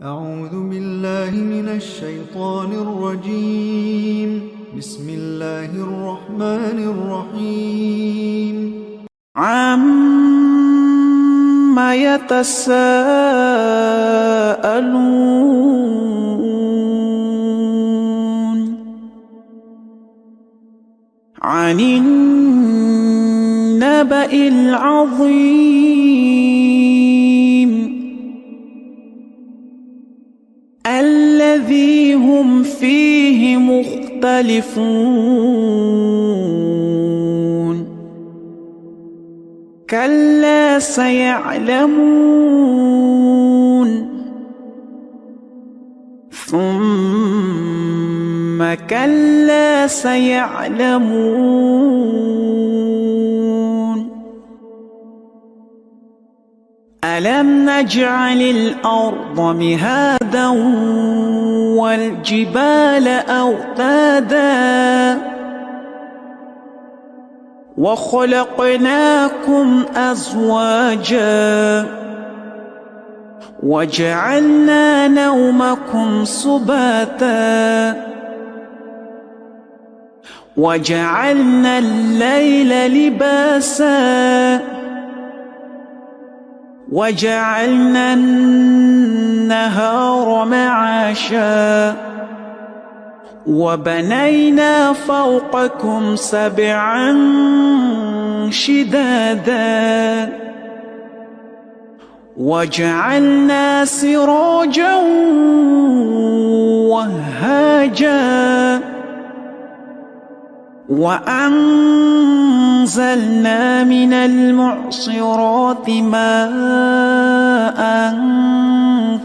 أعوذ بالله من الشيطان الرجيم. بسم الله الرحمن الرحيم. عَمَّ يَتَسَاءَلُونَ عَنِ النَّبَإِ الْعَظِيمِ الَّذِي هُمْ فِيهِ مُخْتَلِفُونَ كَلَّا سَيَعْلَمُونَ ثُمَّ كَلَّا سَيَعْلَمُونَ أَلَمْ نَجْعَلِ الْأَرْضَ مِهَادًا وَالْجِبَالَ أَوْتَادًا وَخَلَقْنَاكُمْ أَزْوَاجًا وَجَعَلْنَا نَوْمَكُمْ سُبَاتًا وَجَعَلْنَا اللَّيْلَ لِبَاسًا وَجَعَلْنَا النَّهَارَ مَعَاشًا وَبَنَيْنَا فَوْقَكُمْ سَبْعًا شِدَادًا وَجَعَلْنَا سِرَاجًا وَهَّاجًا وَأَنزَلْنَا مِنَ الْمُعْصِرَاتِ مَاءً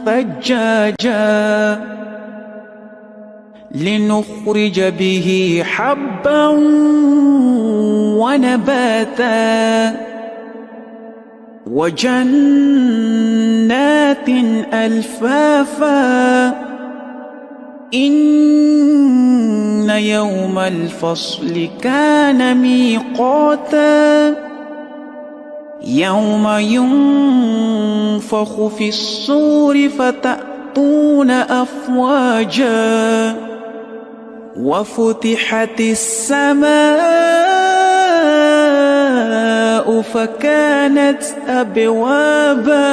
ثَجَّاجًا لِنُخْرِجَ بِهِ حَبًّا وَنَبَاتًا وَجَنَّاتٍ أَلْفَافًا إِنَّ يَوْمَ الْفَصْلِ كَانَ مِيقَاتًا يَوْمَ يُنفَخُ فِي الصُّورِ فَتَأْتُونَ أَفْوَاجًا وَفُتِحَتِ السَّمَاءُ فَكَانَتْ أَبْوَابًا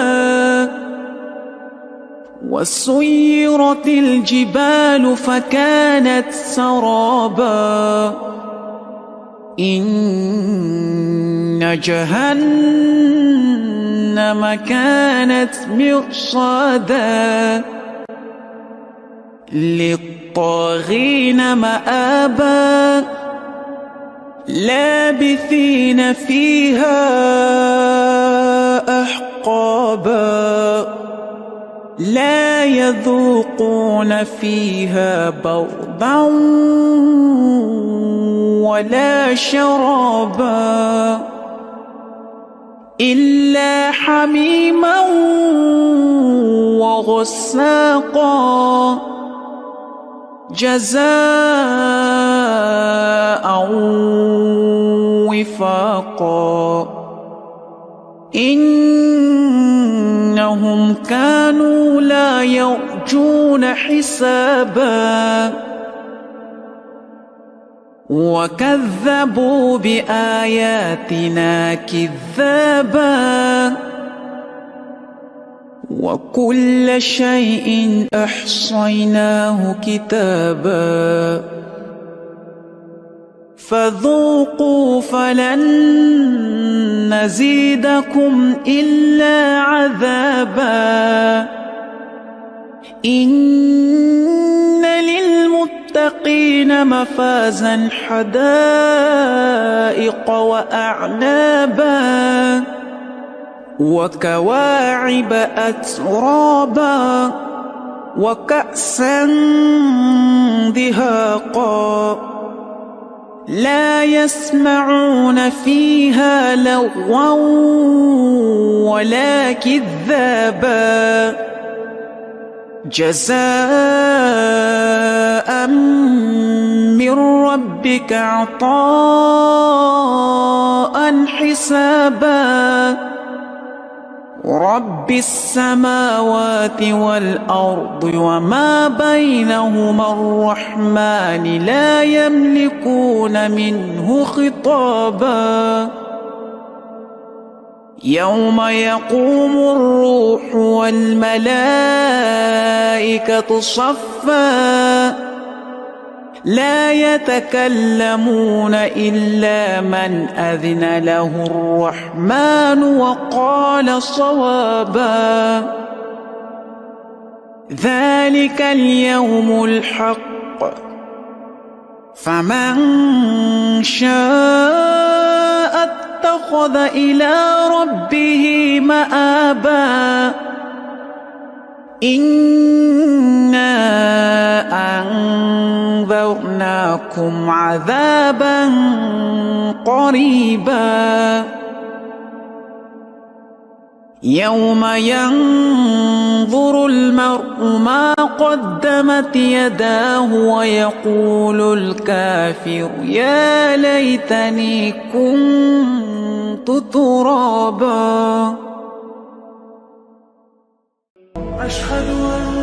وَسُيِّرَتِ الْجِبَالُ فَكَانَتْ سَرَابًا إِنَّ جَهَنَّمَ كَانَتْ مِرْصَادًا لِلطَّاغِينَ مَآبًا لَابِثِينَ فِيهَا أَحْقَابًا لَا يَذُوقُونَ فِيهَا بَرْدًا وَلَا شَرَابًا إِلَّا حَمِيمًا وَغَسَّاقًا جَزَاءً وِفَاقًا إِنَّهُمْ كَانُوا لَا يَرْجُونَ حِسَابًا وَكَذَّبُوا بِآيَاتِنَا كِذَّابًا وَكُلَّ شَيْءٍ أَحْصَيْنَاهُ كِتَابًا فَذُوقُوا فَلَن نَّزِيدَكُمْ إِلَّا عَذَابًا إِنَّ لِلْمُتَّقِينَ مَفَازًا حَدَائِقَ وَأَعْنَابًا وَكَوَاعِبَ أَتْرَابًا وَكَأْسًا دِهَاقًا لَا يَسْمَعُونَ فِيهَا لَغْوًا وَلَا كِذَّابًا جَزَاءً مِّن رَّبِّكَ عَطَاءً حِسَابًا رب السماوات والأرض وما بينهما الرحمن لا يملكون منه خطابا يوم يقوم الروح والملائكة صفا لا يتكلمون إلا من أذن له الرحمن وقال صوابا ذلك اليوم الحق فمن شاء اتخذ إلى ربه مآبا إنا أنذرناكم عذابا قريبا يوم ينظر المرء ما قدمت يداه ويقول الكافر يا ليتني كنت ترابا أشهد أن